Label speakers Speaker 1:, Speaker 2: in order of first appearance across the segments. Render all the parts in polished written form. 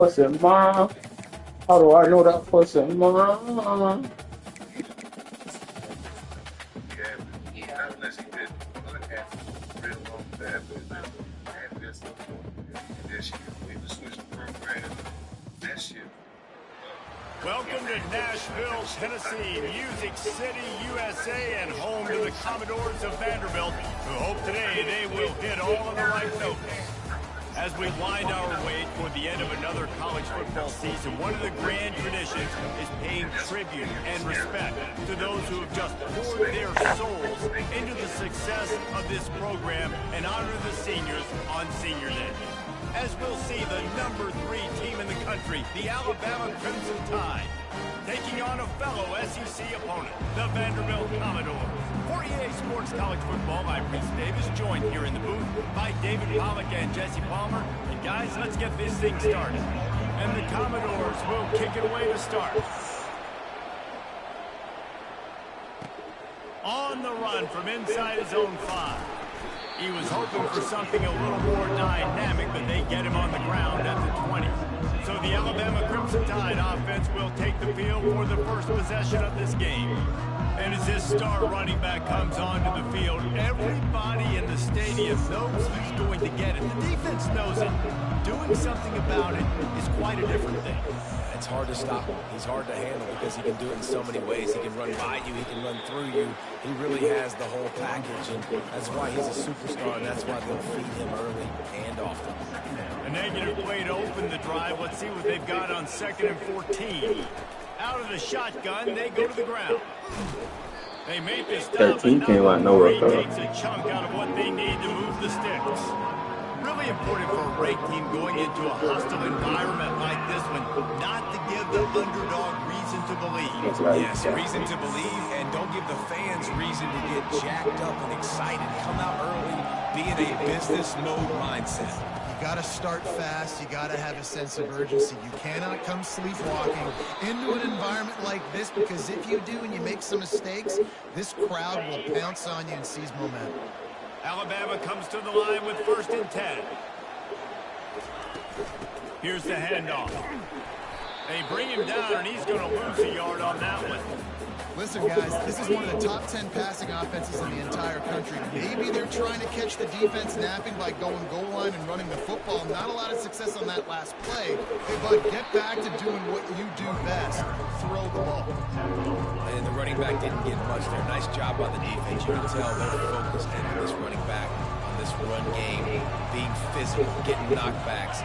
Speaker 1: Pussy mom. How do I know that pussy mom?
Speaker 2: Yeah, unless he did one half real long bad, but and this, and then she completely switched the program. That shit.
Speaker 3: Welcome to Nashville, Tennessee, Music City, USA, and home to the Commodores of Vanderbilt, who hope today they will hit all of the right notes. As we wind our way toward the end of another college football season, one of the grand traditions is paying tribute and respect to those who have just poured their souls into the success of this program and honor the seniors on Senior Day. As we'll see the number 3 team in the country, the Alabama Crimson Tide, taking on a fellow SEC opponent, the Vanderbilt Commodores. For EA Sports College Football, I'm Chris Davis, joined here in the booth by David Pollack and Jesse Palmer. And guys, let's get this thing started. And the Commodores will kick it away to start. On the run from inside his own 5. He was hoping for something a little more dynamic, but they get him on the ground at the 20. So the Alabama Crimson Tide offense will take the field for the first possession of this game. And as this star running back comes onto the field, everybody in the stadium knows he's going to get it. The defense knows it. Doing something about it is quite a different thing.
Speaker 4: It's hard to stop him. He's hard to handle because he can do it in so many ways. He can run by you. He can run through you. He really has the whole package, and that's why he's a superstar, and that's why they'll feed him early and often.
Speaker 3: A negative play to open the drive. Let's see what they've got on 2nd and 14. Out of the shotgun, they go to the ground. They make this stop,
Speaker 1: 13 came out nowhere.
Speaker 3: He takes a chunk out of what they need to move the sticks. Really important for a great team going into a hostile environment like this one, not to give the underdog reason to believe.
Speaker 1: Right.
Speaker 4: Yes, reason to believe, and don't give the fans reason to get jacked up and excited. Come out early, be in a business mode mindset.
Speaker 5: You got to start fast. You got to have a sense of urgency. You cannot come sleepwalking into an environment like this, because if you do and you make some mistakes, this crowd will pounce on you and seize momentum.
Speaker 3: Alabama comes to the line with 1st and 10. Here's the handoff. They bring him down, and he's going to lose a yard on that one.
Speaker 5: Listen, guys, this is one of the top 10 passing offenses in the entire country. Maybe they're trying to catch the defense napping by going goal line and running the football. Not a lot of success on that last play. Hey, bud, get back to doing what you do best. Throw the ball.
Speaker 4: And the running back didn't get much there. Nice job by the defense. You can tell they're focused in on this running back, on this run game, being physical, getting knockbacks.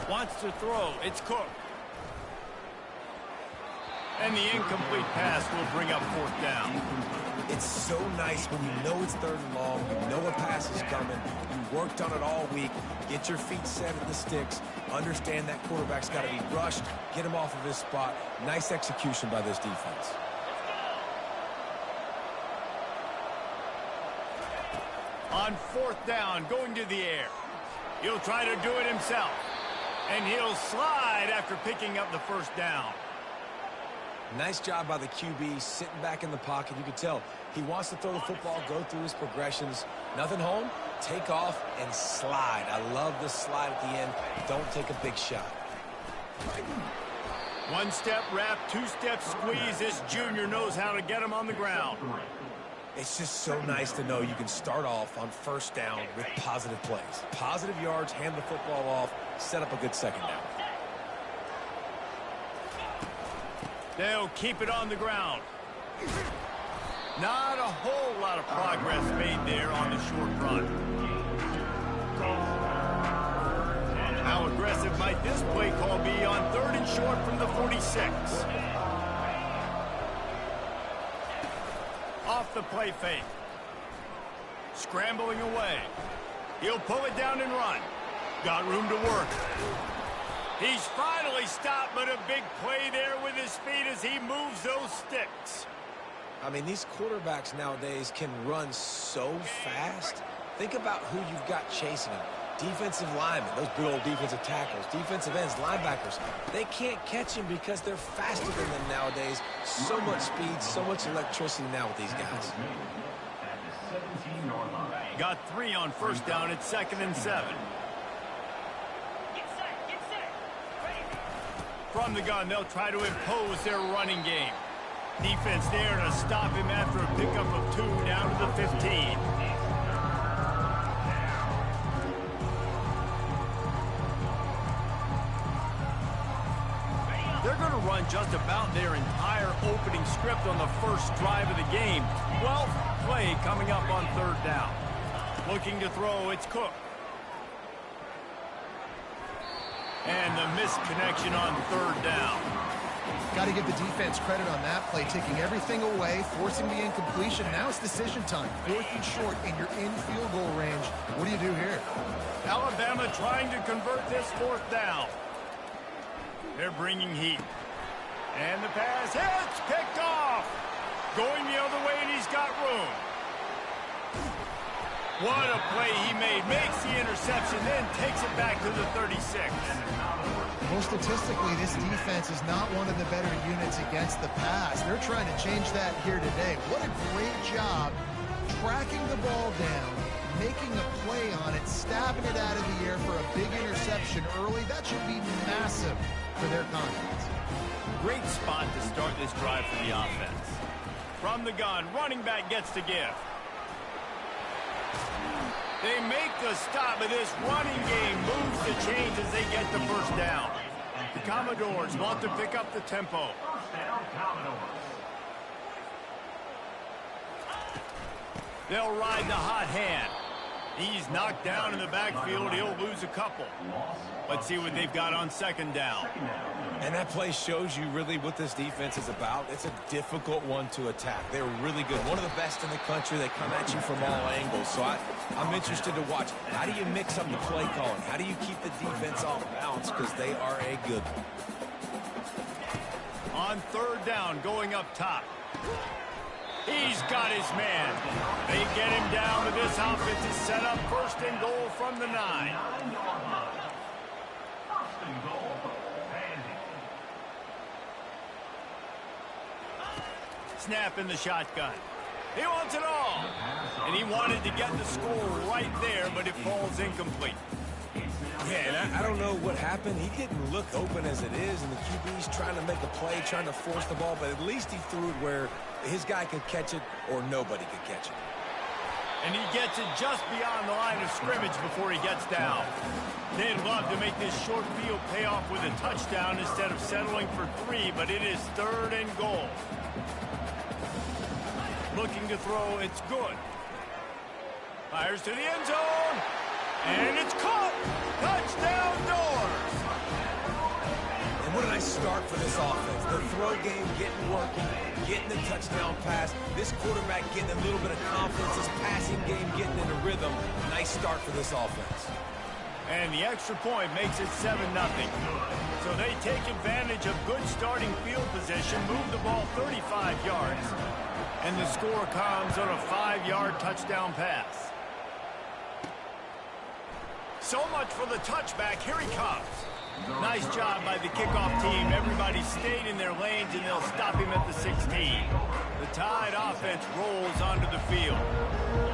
Speaker 3: Wants to throw. It's Cook. And the incomplete pass will bring up 4th down.
Speaker 4: It's so nice when you know it's 3rd and long, you know a pass is coming, you worked on it all week, get your feet set at the sticks, understand that quarterback's got to be rushed, get him off of his spot. Nice execution by this defense.
Speaker 3: On 4th down, going to the air. He'll try to do it himself. And he'll slide after picking up the 1st down.
Speaker 4: Nice job by the QB, sitting back in the pocket. You can tell he wants to throw the football, go through his progressions. Nothing home, take off, and slide. I love the slide at the end. Don't take a big shot.
Speaker 3: 1-step wrap, 2-step squeeze. This junior knows how to get him on the ground.
Speaker 4: It's just so nice to know you can start off on 1st down with positive plays. Positive yards, hand the football off, set up a good 2nd down.
Speaker 3: They'll keep it on the ground. Not a whole lot of progress made there on the short run. How aggressive might this play call be on 3rd and short from the 46? Off the play fake. Scrambling away. He'll pull it down and run. Got room to work. He's finally stopped, but a big play there with his feet as he moves those sticks.
Speaker 4: I mean, these quarterbacks nowadays can run so fast. Think about who you've got chasing him. defensive linemen, those big old defensive tackles, defensive ends, linebackers, they can't catch him because they're faster than them nowadays. So much speed, so much electricity now with these guys.
Speaker 3: Got 3 on first down. It's 2nd and 7. From the gun, they'll try to impose their running game. Defense there to stop him after a pickup of 2 down to the 15. They're going to run just about their entire opening script on the first drive of the game. 12th play coming up on 3rd down. Looking to throw, it's Cook. And the misconnection on 3rd down.
Speaker 5: Got to give the defense credit on that play, taking everything away, forcing the incompletion. Now it's decision time. 4th and short, and you're in field goal range. What do you do here?
Speaker 3: Alabama trying to convert this 4th down. They're bringing heat. And the pass hits, picked off. Going the other way, and he's got room. What a play he made. Makes the interception, then takes it back to the 36.
Speaker 5: Well, statistically, this defense is not one of the better units against the pass. They're trying to change that here today. What a great job tracking the ball down, making a play on it, stabbing it out of the air for a big interception early. That should be massive for their confidence.
Speaker 3: Great spot to start this drive for the offense. From the gun, running back gets to give. They make the stop, but this running game moves the chains as they get the first down. The Commodores want to pick up the tempo. They'll ride the hot hand. He's knocked down in the backfield. He'll lose a couple. Let's see what they've got on 2nd down.
Speaker 4: And that play shows you really what this defense is about. It's a difficult one to attack. They're really good. One of the best in the country. They come at you from all angles. So I'm interested to watch. How do you mix up the play calling? How do you keep the defense off balance? Because they are a good one.
Speaker 3: On 3rd down, going up top. He's got his man. They get him down, but this offense is set up 1st and goal from the 9. Snap in the shotgun. He wants it all. And he wanted to get the score right there, but it falls incomplete.
Speaker 4: Yeah, and I don't know what happened. He didn't look open as it is, and the QB's trying to make a play, trying to force the ball, but at least he threw it where his guy could catch it or nobody could catch it.
Speaker 3: And he gets it just beyond the line of scrimmage before he gets down. They'd love to make this short field pay off with a touchdown instead of settling for 3, but it is 3rd and goal. Looking to throw, it's good. Fires to the end zone, and it's caught. Touchdown Doors.
Speaker 4: And what a nice start for this offense. The throw game getting working, getting the touchdown pass. This quarterback getting a little bit of confidence. This passing game getting into rhythm. Nice start for this offense.
Speaker 3: And the extra point makes it 7-0. So they take advantage of good starting field position, move the ball 35 yards. And the score comes on a 5-yard touchdown pass. So much for the touchback. Here he comes. Nice job by the kickoff team. Everybody stayed in their lanes, and they'll stop him at the 16. The Tide offense rolls onto the field.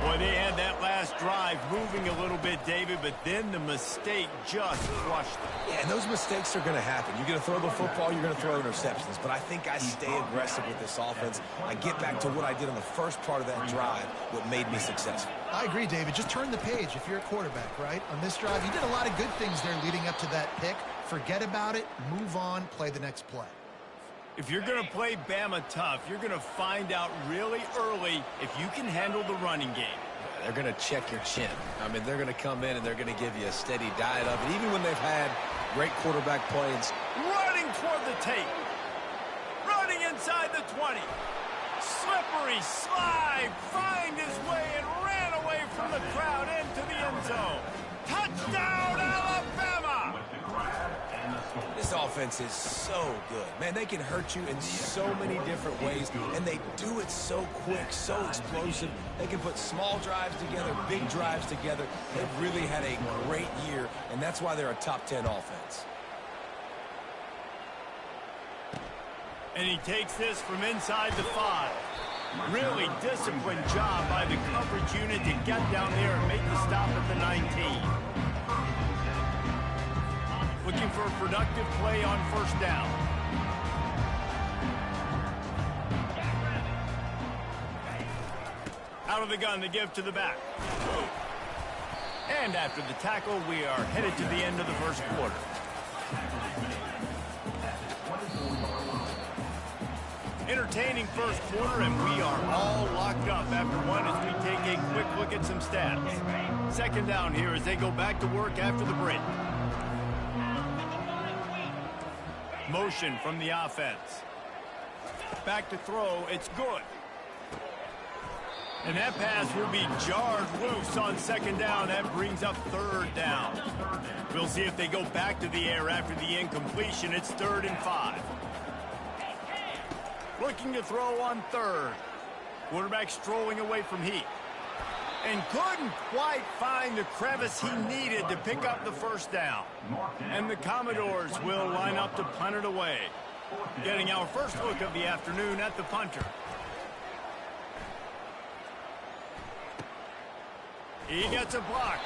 Speaker 3: Boy, they had that last drive moving a little bit, David, but then the mistake just crushed them.
Speaker 4: Yeah, and those mistakes are going to happen. You're going to throw the football, you're going to throw interceptions. But I think I stay aggressive with this offense. I get back to what I did on the first part of that drive, what made me successful.
Speaker 5: I agree, David. Just turn the page if you're a quarterback, right? On this drive, you did a lot of good things there leading up to that pick. Forget about it, move on, play the next play.
Speaker 3: If you're going to play Bama tough, you're going to find out really early if you can handle the running game.
Speaker 4: They're going to check your chin. I mean, they're going to come in and they're going to give you a steady diet of it, even when they've had great quarterback plays.
Speaker 3: Running toward the tape. Running inside the 20. Slippery slide, find his way and ran away from the crowd into the end zone. Touchdown, Alabama!
Speaker 4: This offense is so good. Man, they can hurt you in so many different ways, and they do it so quick, so explosive. They can put small drives together, big drives together. They've really had a great year, and that's why they're a top 10 offense.
Speaker 3: And he takes this from inside the 5. Really disciplined job by the coverage unit to get down there and make the stop at the 19. Looking for a productive play on first down. Out of the gun, the give to the back. And after the tackle, we are headed to the end of the first quarter. Entertaining first quarter, and we are all locked up after one as we take a quick look at some stats. Second down here as they go back to work after the break. Motion from the offense. Back to throw, it's good. And that pass will be jarred loose on second down. That brings up third down. We'll see if they go back to the air after the incompletion. It's 3rd and 5. Looking to throw on third. Quarterback strolling away from Heat. And couldn't quite find the crevice he needed to pick up the first down. And the Commodores will line up to punt it away. Getting our first look of the afternoon at the punter. He gets a block.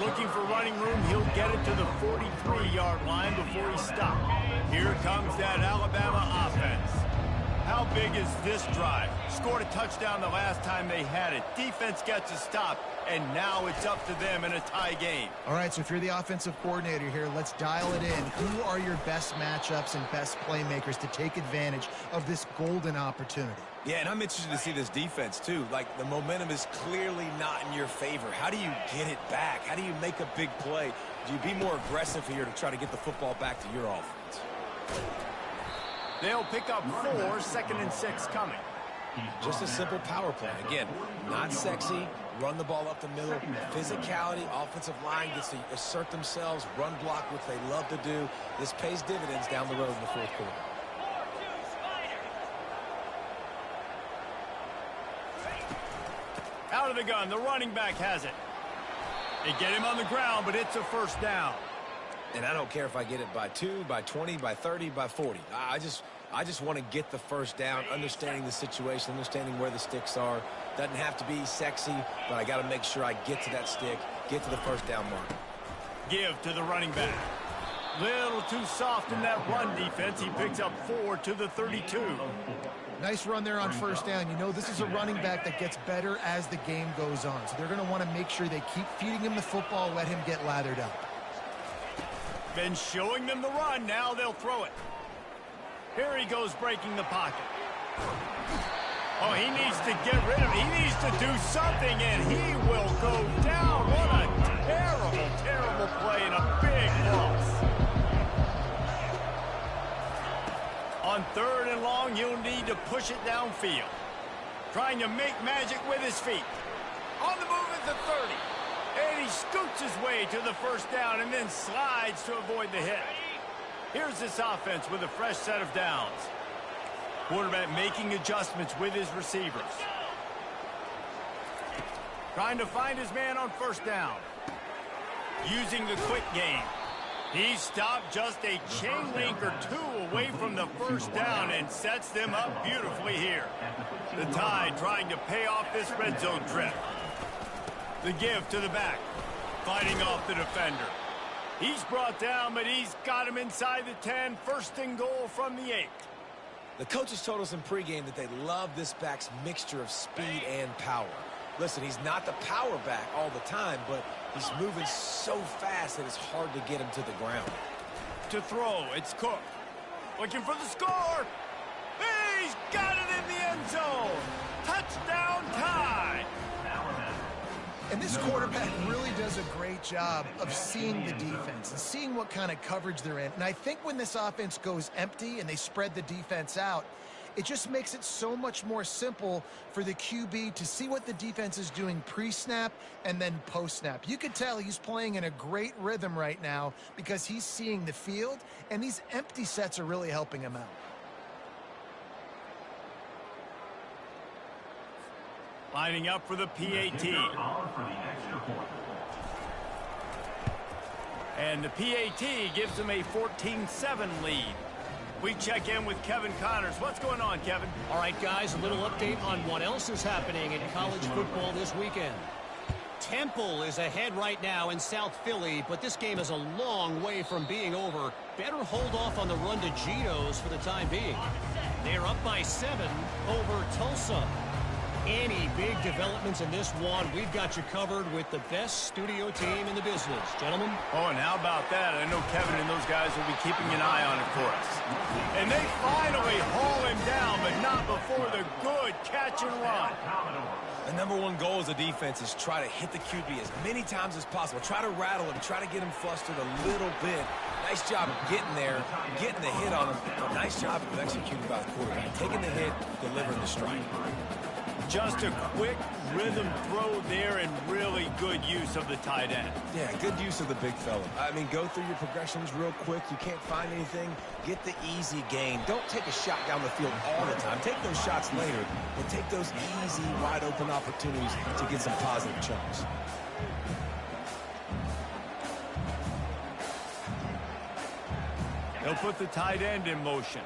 Speaker 3: Looking for running room, he'll get it to the 43-yard line before he stopped. Here comes that Alabama offense. How big is this drive? Scored a touchdown the last time they had it. Defense gets a stop, and now it's up to them in a tie game.
Speaker 5: All right, so if you're the offensive coordinator here, let's dial it in. Who are your best matchups and best playmakers to take advantage of this golden opportunity?
Speaker 4: Yeah, and I'm interested to see this defense, too. Like, the momentum is clearly not in your favor. How do you get it back? How do you make a big play? Do you be more aggressive here to try to get the football back to your offense?
Speaker 3: They'll pick up 4, 2nd and 6 coming.
Speaker 4: Just a simple power play. Again, not sexy, run the ball up the middle. Physicality, offensive line gets to assert themselves, run block, which they love to do. This pays dividends down the road in the fourth quarter.
Speaker 3: Out of the gun, the running back has it. They get him on the ground, but it's a first down.
Speaker 4: And I don't care if I get it by 2, by 20, by 30, by 40. I just want to get the first down, understanding the situation, understanding where the sticks are. Doesn't have to be sexy, but I got to make sure I get to that stick, get to the first down mark.
Speaker 3: Give to the running back. Little too soft in that run defense. He picks up 4 to the 32.
Speaker 5: Nice run there on first down. You know, this is a running back that gets better as the game goes on. So they're going to want to make sure they keep feeding him the football, let him get lathered up.
Speaker 3: Been showing them the run. Now they'll throw it. Here he goes breaking the pocket. Oh, he needs to get rid of it. He needs to do something, and he will go down. What a terrible, terrible play and a big loss. On 3rd and long, you'll need to push it downfield. Trying to make magic with his feet. On the move at the 30. And he scoots his way to the first down and then slides to avoid the hit. Here's this offense with a fresh set of downs. Quarterback making adjustments with his receivers. Trying to find his man on first down. Using the quick game. He stopped just a chain link or 2 away from the first down and sets them up beautifully here. The Tide trying to pay off this red zone trip. The give to the back. Fighting off the defender. He's brought down, but he's got him inside the 10. 1st and goal from the 8.
Speaker 4: The coaches told us in pregame that they love this back's mixture of speed and power. Listen, he's not the power back all the time, but he's moving so fast that it's hard to get him to the ground.
Speaker 3: To throw, it's Cook. Looking for the score. He's got it in the end zone. Touchdown Tide.
Speaker 5: And this quarterback really does a great job of seeing the defense and seeing what kind of coverage they're in. And I think when this offense goes empty and they spread the defense out, it just makes it so much more simple for the QB to see what the defense is doing pre-snap and then post-snap. You could tell he's playing in a great rhythm right now because he's seeing the field, and these empty sets are really helping him out.
Speaker 3: Lining up for the PAT. And the PAT gives them a 14-7 lead. We check in with Kevin Connors. What's going on, Kevin?
Speaker 6: All right, guys, a little update on what else is happening in college football this weekend. Temple is ahead right now in South Philly, but this game is a long way from being over. Better hold off on the run to Geno's for the time being. They're up by 7 over Tulsa. Any big developments in this one, we've got you covered with the best studio team in the business. Gentlemen?
Speaker 3: Oh, and how about that? I know Kevin and those guys will be keeping an eye on it for us. And they finally haul him down, but not before the good catch and run.
Speaker 4: The number one goal as a defense is try to hit the QB as many times as possible. Try to rattle him, try to get him flustered a little bit. Nice job of getting there, getting the hit on him. But nice job of executing by the quarterback. Taking the hit, delivering the strike.
Speaker 3: Just a quick rhythm throw there and really good use of the tight end.
Speaker 4: Yeah, good use of the big fella. I mean, go through your progressions real quick. You can't find anything. Get the easy gain. Don't take a shot down the field all the time. Take those shots later, but take those easy, wide-open opportunities to get some positive chunks.
Speaker 3: They'll put the tight end in motion.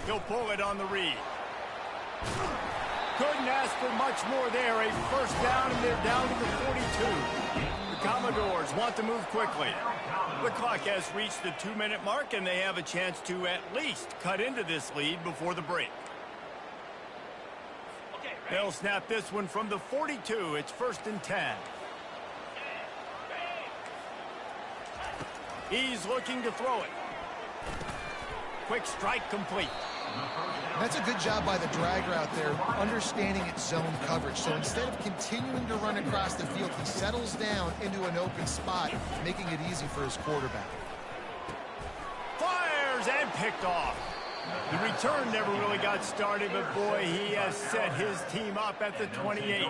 Speaker 3: He'll pull it on the read. Couldn't ask for much more there. A first down, and they're down to the 42. The Commodores want to move quickly. The clock has reached the 2-minute mark, and they have a chance to at least cut into this lead before the break. They'll snap this one from the 42. It's 1st and 10. He's looking to throw it. Quick strike complete.
Speaker 5: That's a good job by the drag route there, understanding its zone coverage. So instead of continuing to run across the field, he settles down into an open spot, making it easy for his quarterback.
Speaker 3: Fires and picked off. The return never really got started, but boy, he has set his team up at the 28.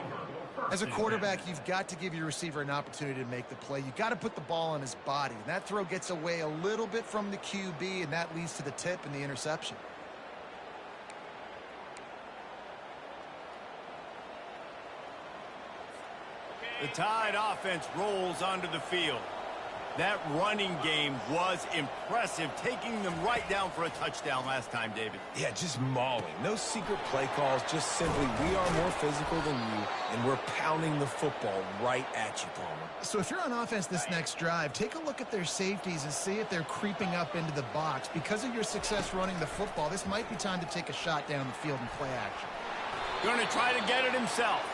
Speaker 5: As a quarterback, you've got to give your receiver an opportunity to make the play. You've got to put the ball on his body. And that throw gets away a little bit from the QB, and that leads to the tip and the interception.
Speaker 3: The Tide offense rolls onto the field. That running game was impressive, taking them right down for a touchdown last time, David.
Speaker 4: Yeah, just mauling. No secret play calls, just simply we are more physical than you, and we're pounding the football right at you, Palmer.
Speaker 5: So if you're on offense this next drive, take a look at their safeties and see if they're creeping up into the box. Because of your success running the football, this might be time to take a shot down the field and play action.
Speaker 3: Going to try to get it himself.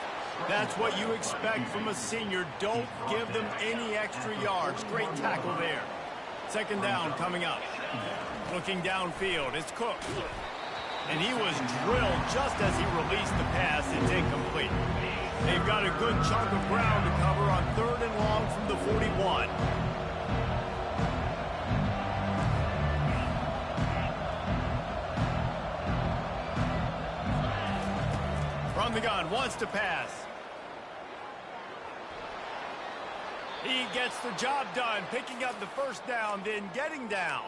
Speaker 3: That's what you expect from a senior. Don't give them any extra yards. Great tackle there. 2nd down coming up. Looking downfield, it's Cook. And he was drilled just as he released the pass. It's incomplete. They've got a good chunk of ground to cover on 3rd and long from the 41. From the gun, wants to pass. He gets the job done, picking up the 1st down, then getting down.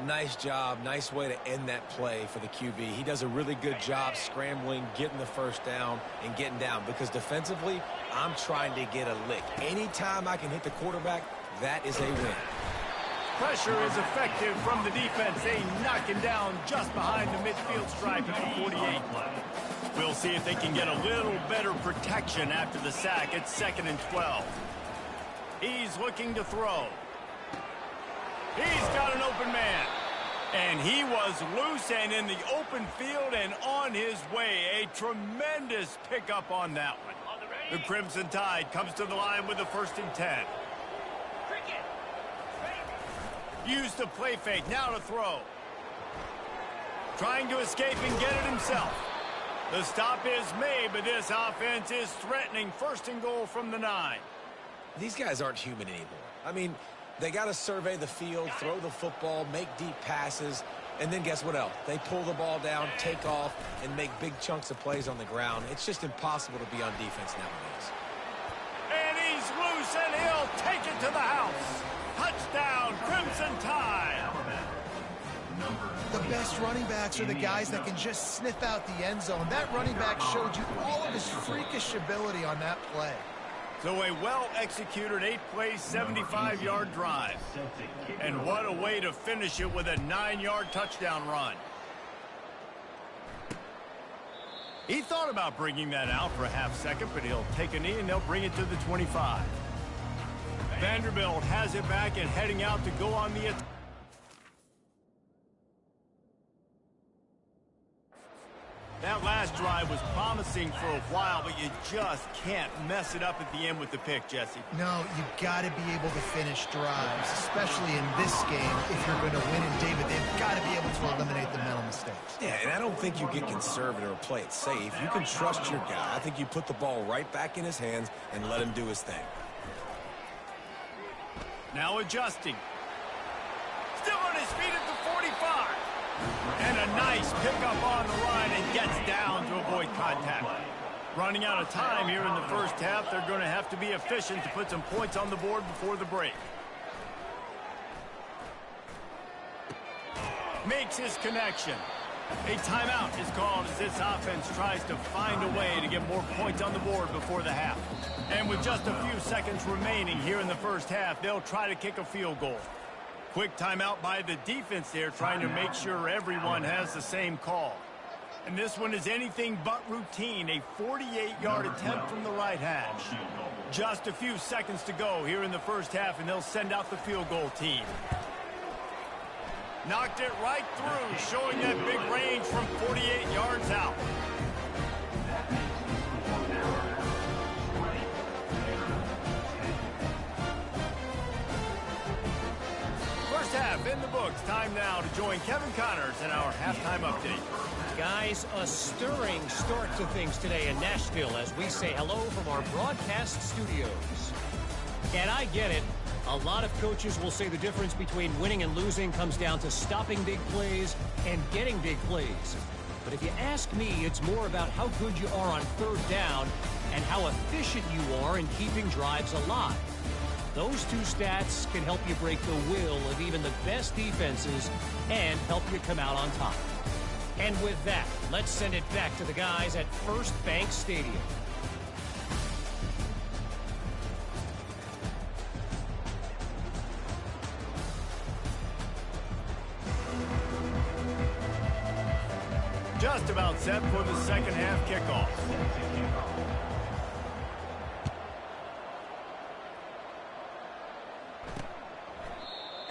Speaker 4: Nice job. Nice way to end that play for the QB. He does a really good job scrambling, getting the 1st down, and getting down. Because defensively, I'm trying to get a lick. Anytime I can hit the quarterback, that is a win.
Speaker 3: Pressure is effective from the defense. They knock him down just behind the midfield stripe at the 48. We'll see if they can get a little better protection after the sack. It's 2nd and 12. He's looking to throw. He's got an open man. And he was loose and in the open field and on his way. A tremendous pickup on that one. The Crimson Tide comes to the line with the 1st and 10. Used the play fake, now to throw. Trying to escape and get it himself. The stop is made, but this offense is threatening. 1st and goal from the 9.
Speaker 4: These guys aren't human anymore. I mean, They got to survey the field, throw the football, make deep passes, and then guess what else? They pull the ball down, take off, and make big chunks of plays on the ground. It's just impossible to be on defense nowadays.
Speaker 3: And he's loose, and he'll take it to the house. Touchdown, Crimson Tide.
Speaker 5: The best running backs are the guys that can just sniff out the end zone. That running back showed you all of his freakish ability on that play.
Speaker 3: So a well-executed 8-play, 75-yard drive. And what a way to finish it with a 9-yard touchdown run. He thought about bringing that out for a half second, but he'll take a knee and they'll bring it to the 25. Vanderbilt has it back and heading out to go on the attack. That last drive was promising for a while, but you just can't mess it up at the end with the pick, Jesse.
Speaker 5: No, you got to be able to finish drives, especially in this game. If you're going to win in David, they've got to be able to eliminate the mental mistakes.
Speaker 4: Yeah, and I don't think you get conservative or play it safe. You can trust your guy. I think you put the ball right back in his hands and let him do his thing.
Speaker 3: Now adjusting. Still on his feet at the 45. And a nice pickup on the line and gets down to avoid contact. Running out of time here in the first half, they're going to have to be efficient to put some points on the board before the break. Makes his connection. A timeout is called as this offense tries to find a way to get more points on the board before the half. And with just a few seconds remaining here in the first half, they'll try to kick a field goal. Quick timeout by the defense there, trying to make sure everyone has the same call. And this one is anything but routine, a 48-yard attempt from the right hash. Just a few seconds to go here in the first half, and they'll send out the field goal team. Knocked it right through, showing that big range from 48 yards out. First half in the books. Time now to join Kevin Connors in our halftime update.
Speaker 6: Guys, a stirring start to things today in Nashville as we say hello from our broadcast studios. And I get it. A lot of coaches will say the difference between winning and losing comes down to stopping big plays and getting big plays. But if you ask me, it's more about how good you are on third down and how efficient you are in keeping drives alive. Those two stats can help you break the will of even the best defenses and help you come out on top. And with that, let's send it back to the guys at First Bank Stadium.
Speaker 3: Just about set for the second half kickoff.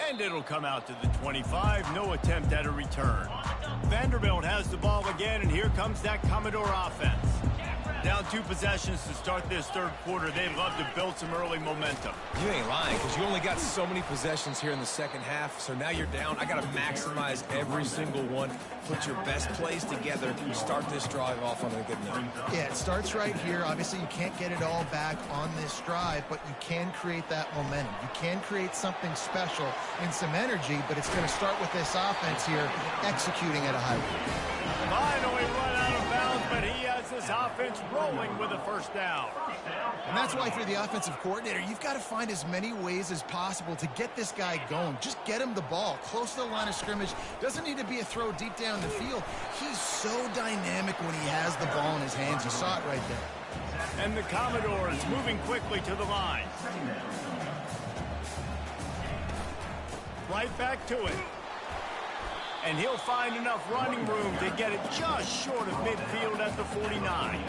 Speaker 3: And it'll come out to the 25. No attempt at a return. Vanderbilt has the ball again, and here comes that Commodore offense. Down 2 possessions to start this third quarter. They'd love to build some early momentum.
Speaker 4: You ain't lying, because you only got so many possessions here in the second half, so now you're down. I got to maximize every single one, put your best plays together, start this drive off on a good note.
Speaker 5: Yeah, it starts right here. Obviously, you can't get it all back on this drive, but you can create that momentum. You can create something special and some energy, but it's going to start with this offense here executing at a high rate.
Speaker 3: Finally run out of bounds, but he has this offense rolling with a first down.
Speaker 5: And that's why, if you're the offensive coordinator, you've got to find as many ways as possible to get this guy going. Just get him the ball close to the line of scrimmage. Doesn't need to be a throw deep down the field. He's so dynamic when he has the ball in his hands. You saw it right there.
Speaker 3: And the Commodores moving quickly to the line. Right back to it. And he'll find enough running room to get it just short of midfield at the 49.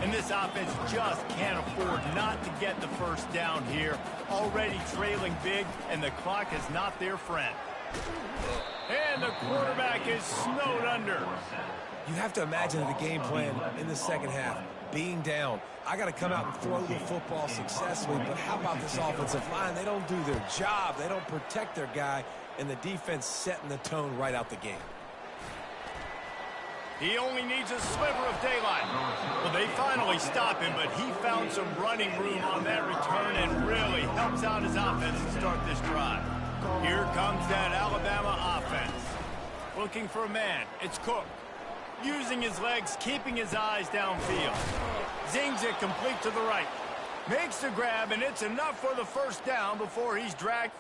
Speaker 3: And this offense just can't afford not to get the first down here. Already trailing big, and the clock is not their friend. And the quarterback is snowed under.
Speaker 4: You have to imagine the game plan in the second half. Being down, I got to come out and throw the football successfully, but how about this offensive line? They don't do their job. They don't protect their guy, and the defense setting the tone right out the game.
Speaker 3: He only needs a sliver of daylight. Well, they finally stop him, but he found some running room on that return and really helped helps out his offense to start this drive. Here comes that Alabama offense. Looking for a man. It's Cook. Using his legs, keeping his eyes downfield. Zings it complete to the right. Makes the grab, and it's enough for the first down before he's dragged.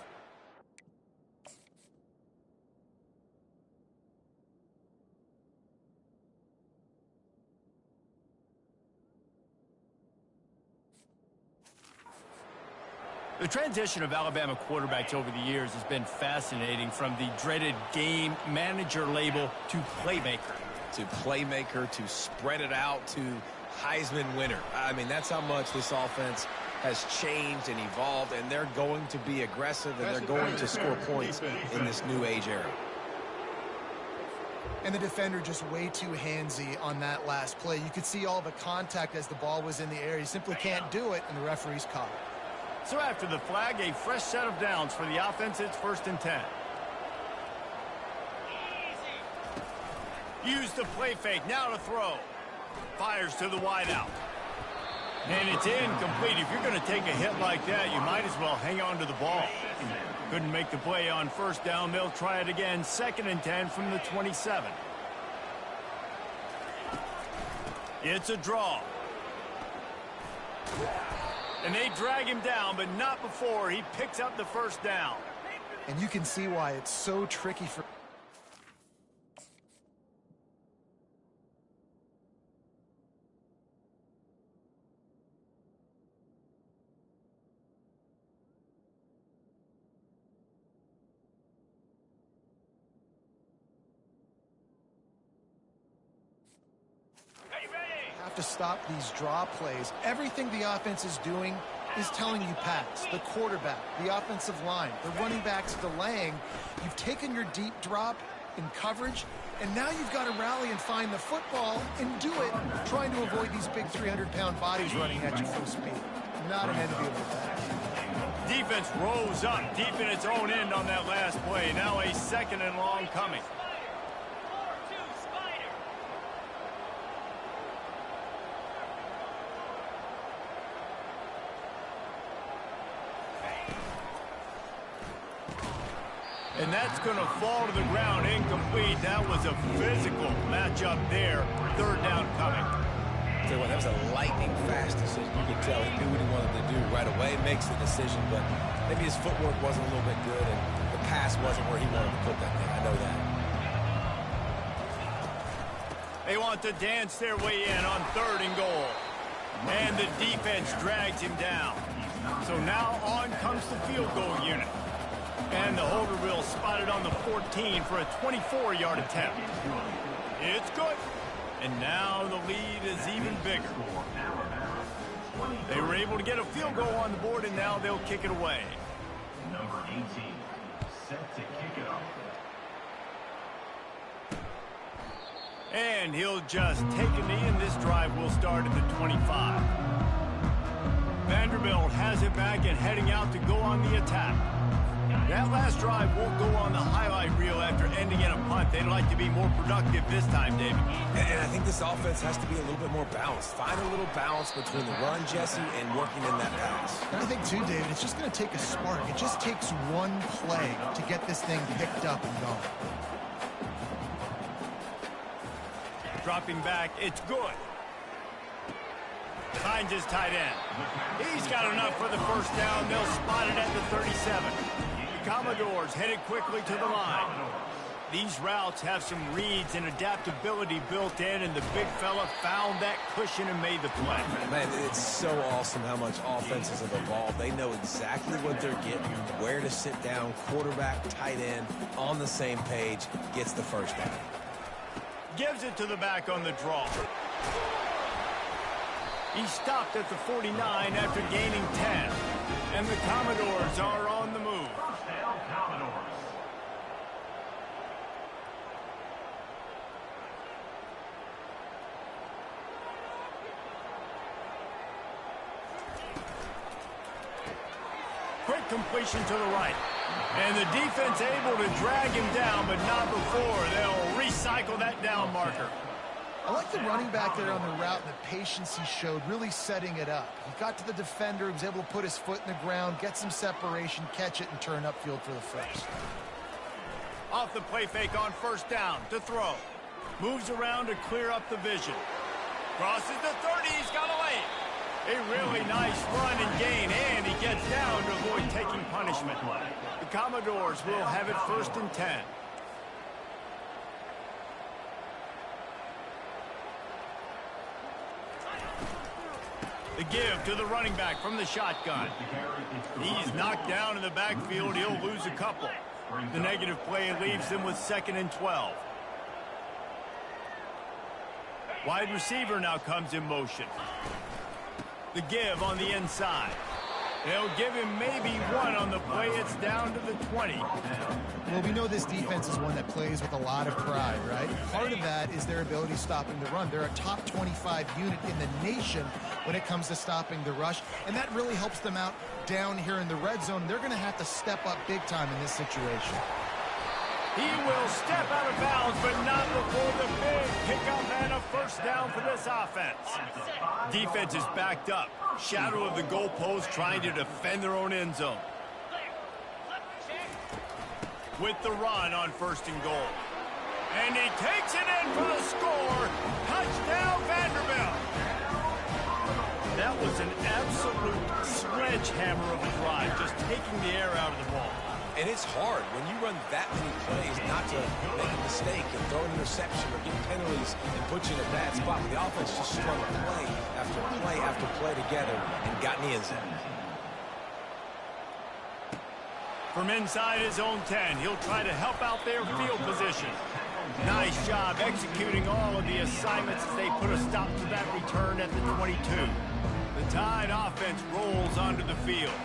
Speaker 3: The transition of Alabama quarterbacks over the years has been fascinating, from the dreaded game manager label to playmaker.
Speaker 4: To spread it out to Heisman winner. I mean, that's how much this offense has changed and evolved, and they're going to be aggressive, and they're going to score points in this new age era.
Speaker 5: And the defender just way too handsy on that last play. You could see all the contact as the ball was in the air. He simply can't do it, and the referee's caught it.
Speaker 3: So after the flag, a fresh set of downs for the offense. It's 1st and 10. Use the play fake. Now to throw. Fires to the wide out. And it's incomplete. If you're going to take a hit like that, you might as well hang on to the ball. Couldn't make the play on 1st down. They'll try it again. 2nd and 10 from the 27. It's a draw. And they drag him down, but not before he picks up the 1st down.
Speaker 5: And you can see why it's so tricky for... have to stop these draw plays. Everything the offense is doing is telling you pass. The quarterback, the offensive line, the running backs delaying. You've taken your deep drop in coverage, and now you've got to rally and find the football and do it, trying to avoid these big 300-pound bodies running at you full speed. Not an enviable pass.
Speaker 3: Defense rose up deep in its own end on that last play. Now a 2nd and long coming. And that's going to fall to the ground incomplete. That was a physical matchup there. 3rd down coming.
Speaker 4: Tell you what, that was a lightning fast decision. You could tell he knew what he wanted to do right away. Makes the decision, but maybe his footwork wasn't a little bit good, and the pass wasn't where he wanted to put that thing. I know that.
Speaker 3: They want to dance their way in on 3rd and goal. And the defense drags him down. So now on comes the field goal unit. And the holder will spot it on the 14 for a 24-yard attempt. It's good. And now the lead is even bigger. They were able to get a field goal on the board, and now they'll kick it away.
Speaker 7: Number 18, set to kick it off.
Speaker 3: And he'll just take a knee, and this drive will start at the 25. Vanderbilt has it back and heading out to go on the attack. That last drive won't go on the highlight reel after ending in a punt. They'd like to be more productive this time, David.
Speaker 4: And I think this offense has to be a little bit more balanced. Find a little balance between the run, Jesse, and working in that pass.
Speaker 5: And I think, too, David, it's just going to take a spark. It just takes one play to get this thing picked up and going.
Speaker 3: Dropping back, it's good. Finds his tight end. He's got enough for the 1st down. They'll spot it at the 37. The Commodores headed quickly to the line. These routes have some reads and adaptability built in, and the big fella found that cushion and made the play.
Speaker 4: Man, it's so awesome how much offenses have evolved. They know exactly what they're getting, where to sit down, quarterback, tight end, on the same page, gets the 1st down.
Speaker 3: Gives it to the back on the draw. He stopped at the 49 after gaining 10. And the Commodores are on the move.
Speaker 7: First down, Commodores.
Speaker 3: Quick completion to the right. And the defense able to drag him down, but not before. They'll recycle that down marker.
Speaker 5: I like the running back there on the route and the patience he showed, really setting it up. He got to the defender, he was able to put his foot in the ground, get some separation, catch it, and turn upfield for the first.
Speaker 3: Off the play fake on first down to throw. Moves around to clear up the vision. Crosses the 30, he's got a lane. A really nice run and gain, and he gets down to avoid taking punishment. The Commodores will have it 1st and 10. The give to the running back from the shotgun. He's knocked down in the backfield. He'll lose a couple. The negative play leaves them with 2nd and 12. Wide receiver now comes in motion. The give on the inside. They'll give him maybe one on the play. It's down to the 20.
Speaker 5: Well, we know this defense is one that plays with a lot of pride, right? Part of that is their ability stopping the run. They're a top 25 unit in the nation when it comes to stopping the rush, and that really helps them out down here in the red zone. They're going to have to step up big time in this situation.
Speaker 3: He will step out of bounds, but not before the big pickup and a first down for this offense. Defense is backed up. Shadow of the goalpost trying to defend their own end zone. With the run on 1st and goal. And he takes it in for the score. Touchdown, Vanderbilt. That was an absolute sledgehammer of a drive, just taking the air out of the ball.
Speaker 4: And it's hard when you run that many plays not to make a mistake and throw an interception or get penalties and put you in a bad spot. But the offense just strung play after play after play together and got in the end zone.
Speaker 3: From inside his own 10, he'll try to help out their field position. Nice job executing all of the assignments as they put a stop to that return at the 22. The Tide offense rolls onto the field.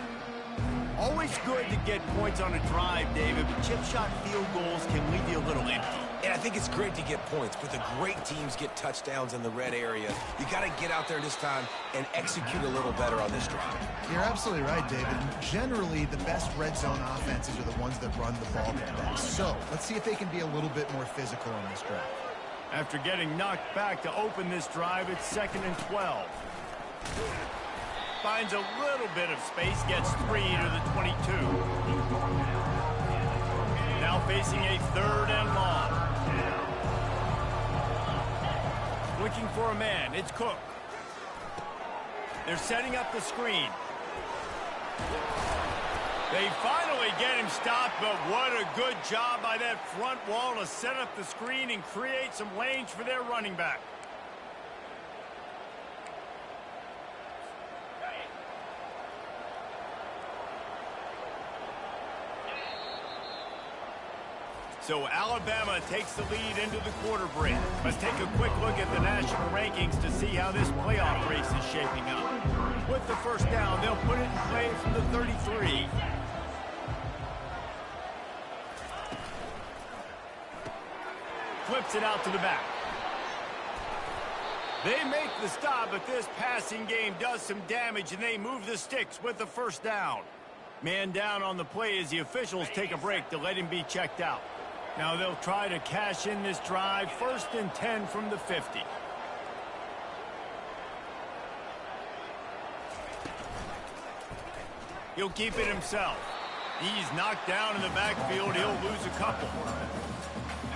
Speaker 3: Always good to get points on a drive, David, but chip shot field goals can leave you a little empty.
Speaker 4: And I think it's great to get points, but the great teams get touchdowns in the red area. You got to get out there this time and execute a little better on this drive.
Speaker 5: You're absolutely right, David. Generally, the best red zone offenses are the ones that run the ball the best. So let's see if they can be a little bit more physical on this drive.
Speaker 3: After getting knocked back to open this drive, it's 2nd and 12. Finds a little bit of space, gets 3 to the 22. Now facing a 3rd and long. Looking for a man, it's Cook. They're setting up the screen. They finally get him stopped, but what a good job by that front wall to set up the screen and create some lanes for their running back. So Alabama takes the lead into the quarter break. Let's take a quick look at the national rankings to see how this playoff race is shaping up. With the first down, they'll put it in play from the 33. Flips it out to the back. They make the stop, but this passing game does some damage, and they move the sticks with the first down. Man down on the play as the officials take a break to let him be checked out. Now they'll try to cash in this drive. 1st and 10 from the 50. He'll keep it himself. He's knocked down in the backfield. He'll lose a couple.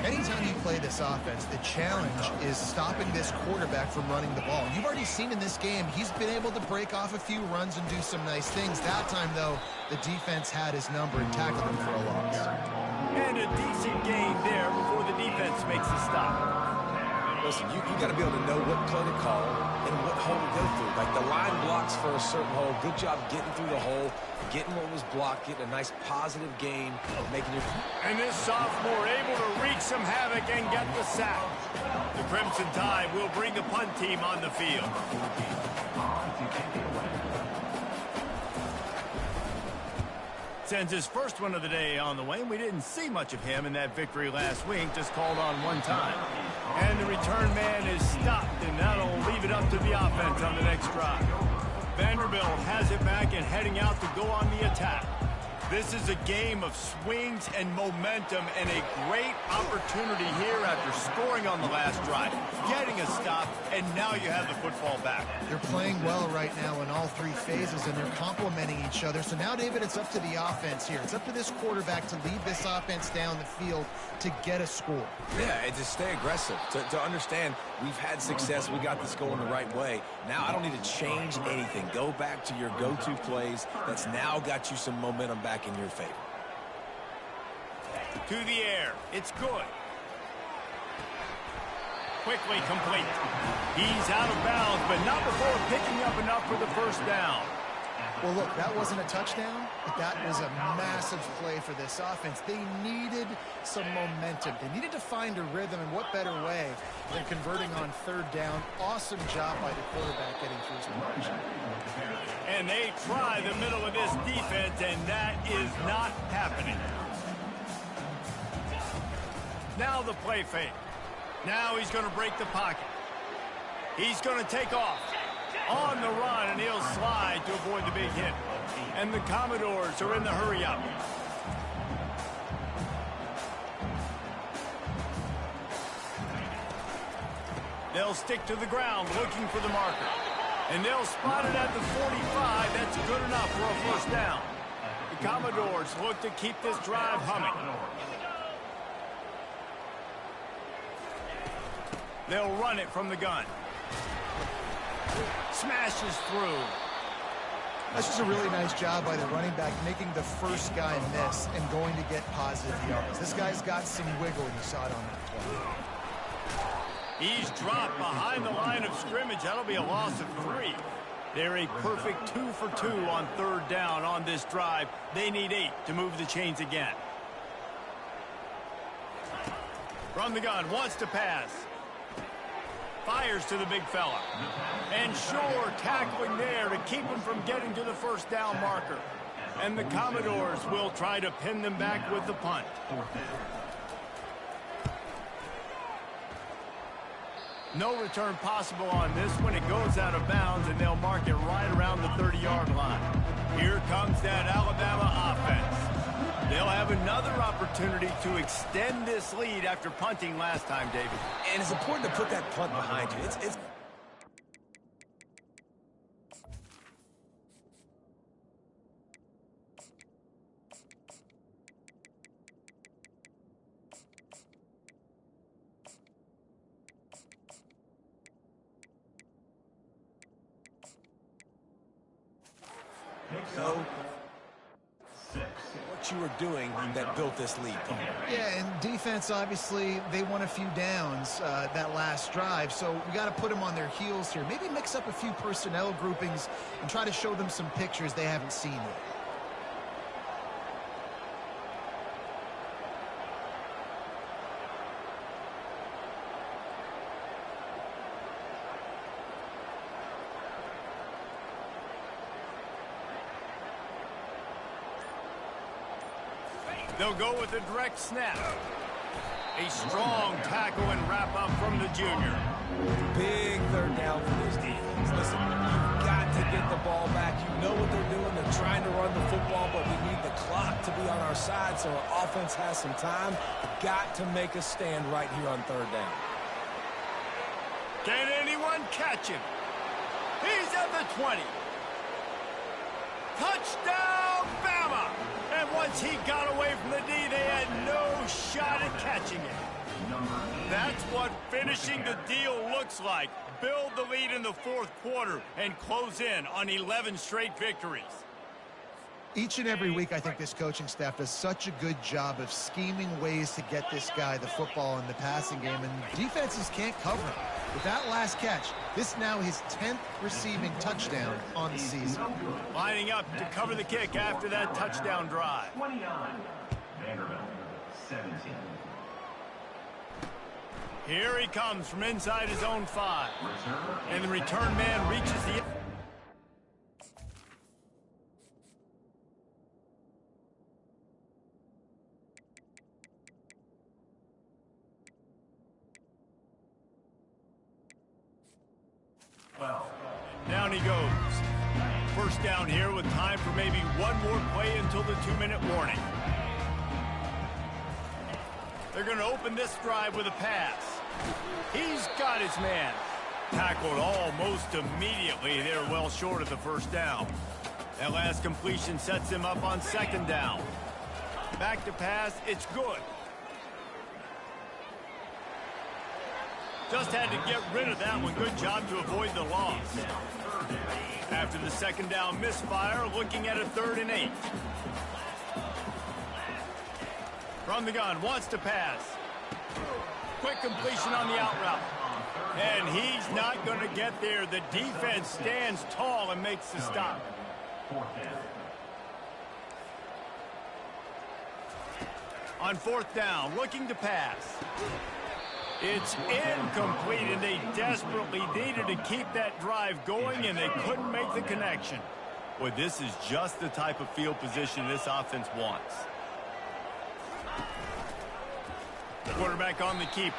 Speaker 5: Anytime you play this offense, the challenge is stopping this quarterback from running the ball. You've already seen in this game, he's been able to break off a few runs and do some nice things. That time, though, the defense had his number and tackled him for a loss.
Speaker 3: And a decent gain there before the defense makes a stop.
Speaker 4: Listen, you got to be able to know what play to call and what hole to go through. Like the line blocks for a certain hole. Good job getting through the hole, getting what was blocked, getting a nice positive gain, making your...
Speaker 3: And this sophomore able to wreak some havoc and get the sack. The Crimson Tide will bring the punt team on the field. Sends his first one of the day on the way. We didn't see much of him in that victory last week, just called on one time. And the return man is stopped, and that'll leave it up to the offense on the next drive. Vanderbilt has it back and heading out to go on the attack. This is a game of swings and momentum and a great opportunity here after scoring on the last drive, getting a stop, and now you have the football back.
Speaker 5: They're playing well right now in all three phases, and they're complementing each other. So now, David, it's up to the offense here. It's up to this quarterback to lead this offense down the field to get a score.
Speaker 4: Yeah, and to stay aggressive, to understand we've had success, we got this going the right way. Now I don't need to change anything. Go back to your go-to plays. That's now got you some momentum back in your favor.
Speaker 3: To the air. It's good. Quickly complete. He's out of bounds, but not before picking up enough for the first down.
Speaker 5: Well, look, that wasn't a touchdown, but that was a massive play for this offense. They needed some momentum. They needed to find a rhythm, and what better way than converting on third down. Awesome job by the quarterback getting through his progression.
Speaker 3: And they try the middle of this defense, and that is not happening. Now the play fake. Now he's going to break the pocket. He's going to take off. On the run, and he'll slide to avoid the big hit. And the Commodores are in the hurry-up. They'll stick to the ground looking for the marker. And they'll spot it at the 45. That's good enough for a first down. The Commodores look to keep this drive humming. They'll run it from the gun. Smashes through.
Speaker 5: That's just a really nice job by the running back, making the first guy miss and going to get positive yards. This guy's got some wiggle, and you saw it on that play.
Speaker 3: He's dropped behind the line of scrimmage. That'll be a loss of 3. They're a perfect 2 for 2 on third down on this drive. They need 8 to move the chains again. From the gun, wants to pass. Fires to the big fella. And Shore tackling there to keep him from getting to the first down marker. And the Commodores will try to pin them back with the punt. No return possible on this one. It goes out of bounds, and they'll mark it right around the 30-yard line. Here comes that Alabama offense. They'll have another opportunity to extend this lead after punting last time, David.
Speaker 4: And it's important to put that punt behind you. It's what you were doing that built this lead, Paul.
Speaker 5: Yeah, and defense, obviously, they won a few downs that last drive, so we got to put them on their heels here. Maybe mix up a few personnel groupings and try to show them some pictures they haven't seen yet.
Speaker 3: They'll go with a direct snap. A strong tackle and wrap up from the junior.
Speaker 4: Big third down for this defense. Listen, you've got to get the ball back. You know what they're doing. They're trying to run the football, but we need the clock to be on our side so our offense has some time. We've got to make a stand right here on third down.
Speaker 3: Can anyone catch him? He's at the 20. Touchdown, Bama! And once he got away from the D, they had no shot at catching it. That's what finishing the deal looks like. Build the lead in the fourth quarter and close in on 11 straight victories.
Speaker 5: Each and every week, I think this coaching staff does such a good job of scheming ways to get this guy the football in the passing game, and defenses can't cover him. With that last catch, this now his 10th receiving touchdown on the season.
Speaker 3: Lining up to cover the kick after that touchdown drive.
Speaker 7: 29, Vanderbilt, 17.
Speaker 3: Here he comes from inside his own 5. And the return man reaches the... Down he goes. first down here with time for maybe one more play until the 2-minute warning. They're going to open this drive with a pass. He's got his man. Tackled almost immediately. They're well short of the first down. That last completion sets him up on second down. Back to pass. It's good. Just had to get rid of that one. Good job to avoid the loss. After the second down misfire, looking at a 3rd and 8. From the gun, wants to pass. Quick completion on the out route. And he's not going to get there. The defense stands tall and makes the stop. On 4th down, looking to pass. It's incomplete, and they desperately needed to keep that drive going, and they couldn't make the connection. Boy, this is just the type of field position this offense wants. Quarterback on the keeper.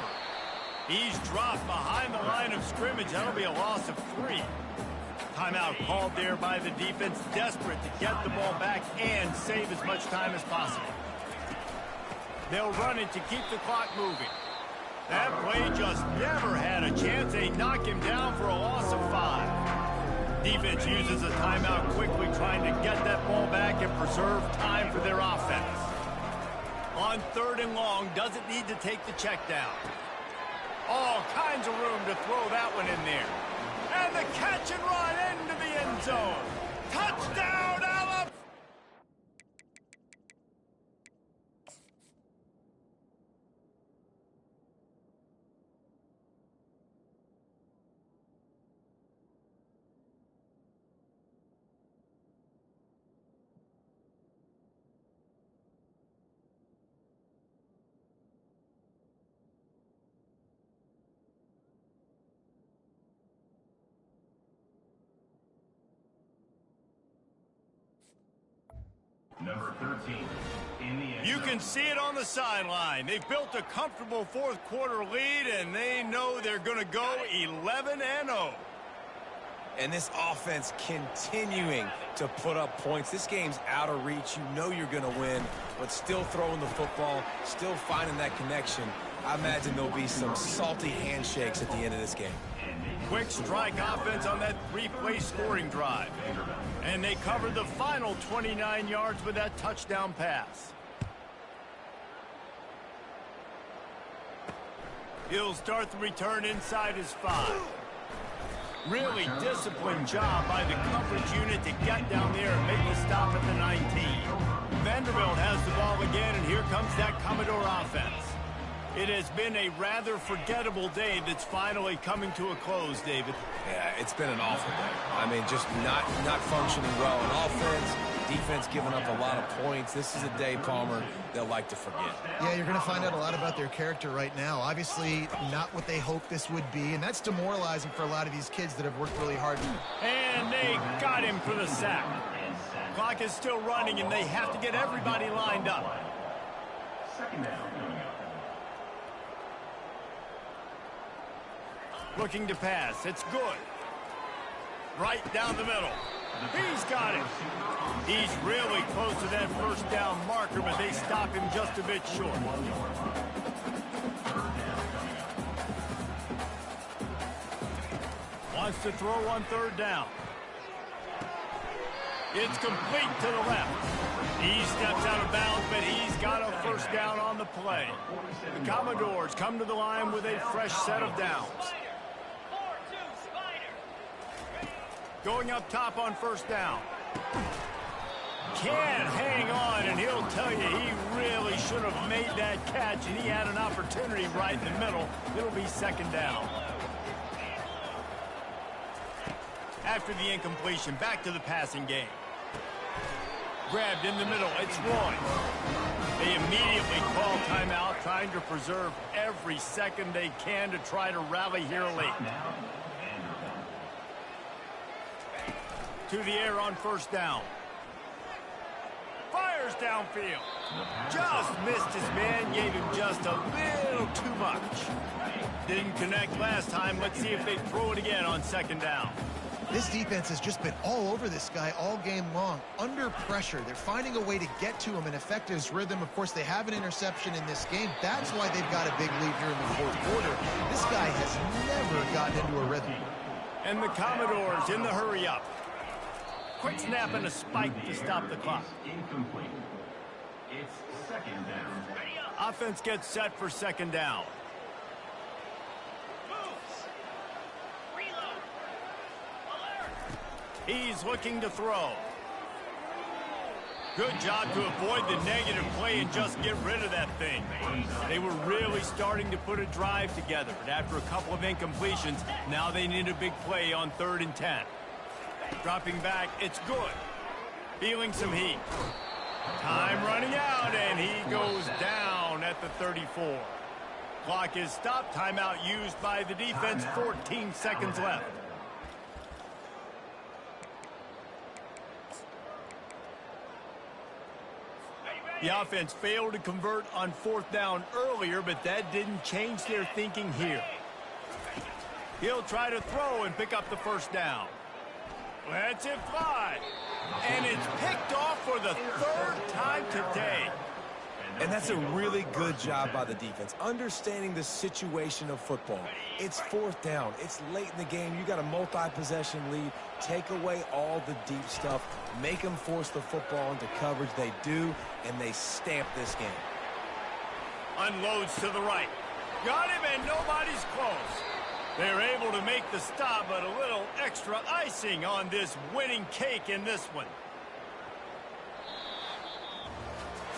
Speaker 3: He's dropped behind the line of scrimmage. That'll be a loss of 3. Timeout called there by the defense, desperate to get the ball back and save as much time as possible. They'll run it to keep the clock moving. That play just never had a chance. They knock him down for a loss of 5. Defense uses a timeout quickly, trying to get that ball back and preserve time for their offense. On 3rd and long, doesn't need to take the check down. All kinds of room to throw that one in there. And the catch and run into the end zone. Touchdown, Alabama!
Speaker 7: Number 13 in the end
Speaker 3: You
Speaker 7: zone.
Speaker 3: can see it on the sideline. They've built a comfortable 4th quarter lead, and they know they're going to go 11-0.
Speaker 4: And this offense continuing to put up points. This game's out of reach. You know you're going to win, but still throwing the football, still finding that connection. I imagine there'll be some salty handshakes at the end of this game.
Speaker 3: Quick strike offense on that 3-play scoring drive. And they covered the final 29 yards with that touchdown pass. He'll start the return inside his 5. Really disciplined job by the coverage unit to get down there and make the stop at the 19. Vanderbilt has the ball again, and here comes that Commodore offense. It has been a rather forgettable day that's finally coming to a close, David.
Speaker 4: Yeah, it's been an awful day. I mean, just not functioning well on offense, defense giving up a lot of points. This is a day, Palmer, they'll like to forget.
Speaker 5: Yeah, you're going to find out a lot about their character right now. Obviously, not what they hoped this would be, and that's demoralizing for a lot of these kids that have worked really hard.
Speaker 3: And they got him for the sack. Clock is still running, and they have to get everybody lined up.
Speaker 7: Second down.
Speaker 3: Looking to pass. It's good. Right down the middle. He's got it. He's really close to that first down marker, but they stop him just a bit short. Wants to throw on 3rd down. It's complete to the left. He steps out of bounds, but he's got a first down on the play. The Commodores come to the line with a fresh set of downs. Going up top on 1st down. Can't hang on, and he'll tell you he really should have made that catch, and he had an opportunity right in the middle. It'll be 2nd down. After the incompletion, back to the passing game. Grabbed in the middle, it's Roy. They immediately call timeout, trying to preserve every second they can to try to rally here late. To the air on 1st down. Fires downfield. Just missed his man, gave him just a little too much. Didn't connect last time. Let's see if they throw it again on 2nd down.
Speaker 5: This defense has just been all over this guy all game long, under pressure. They're finding a way to get to him and affect his rhythm. Of course, they have an interception in this game. That's why they've got a big lead here in the fourth quarter. This guy has never gotten into a rhythm.
Speaker 3: And the Commodores in the hurry up. Quick snap and a spike to stop the clock.
Speaker 7: Incomplete. It's second down.
Speaker 3: Offense gets set for second down. He's looking to throw. Good job to avoid the negative play and just get rid of that thing. They were really starting to put a drive together, but after a couple of incompletions, now they need a big play on 3rd and 10. Dropping back, it's good. Feeling some heat. Time running out, and he goes down at the 34. Clock is stopped. Timeout used by the defense. 14 seconds left. The offense failed to convert on 4th down earlier, but that didn't change their thinking here. He'll try to throw and pick up the 1st down. Lets it fly. And it's picked off for the 3rd time today.
Speaker 4: And that's a really good job by the defense, understanding the situation of football. It's 4th down. It's late in the game. You got a multi-possession lead. Take away all the deep stuff. Make them force the football into coverage. They do, and they stamp this game.
Speaker 3: Unloads to the right. Got him, and nobody's close. They're able to make the stop, but a little extra icing on this winning cake in this one.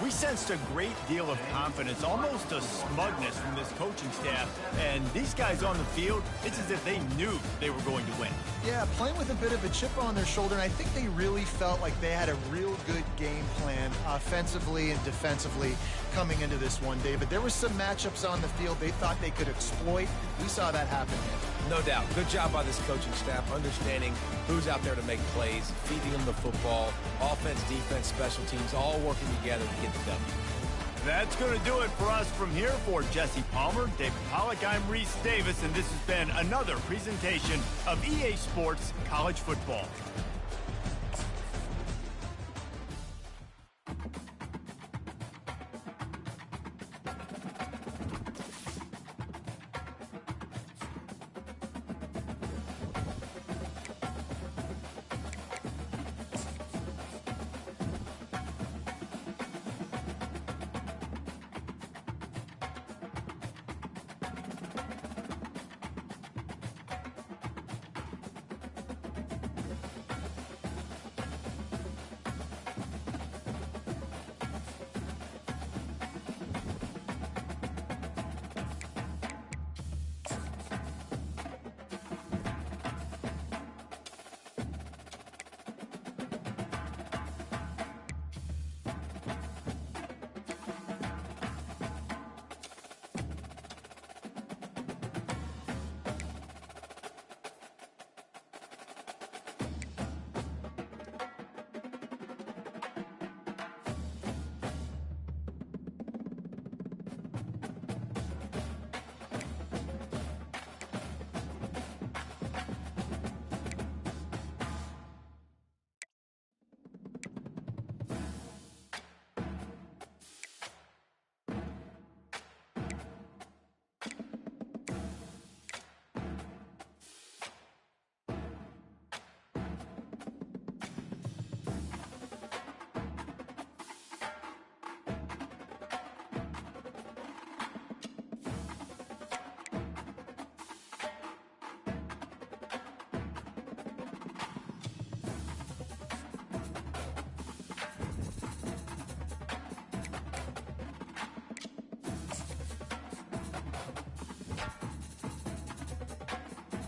Speaker 3: We sensed a great deal of confidence, almost a smugness from this coaching staff. And these guys on the field, it's as if they knew they were going to win.
Speaker 5: Yeah, playing with a bit of a chip on their shoulder, and I think they really felt like they had a real good game plan offensively and defensively coming into this one, David. There were some matchups on the field they thought they could exploit. We saw that happen here.
Speaker 4: No doubt. Good job by this coaching staff, understanding who's out there to make plays, feeding them the football, offense, defense, special teams, all working together to get the W.
Speaker 3: That's going to do it for us from here. For Jesse Palmer, David Pollack, I'm Reese Davis, and this has been another presentation of EA Sports College Football.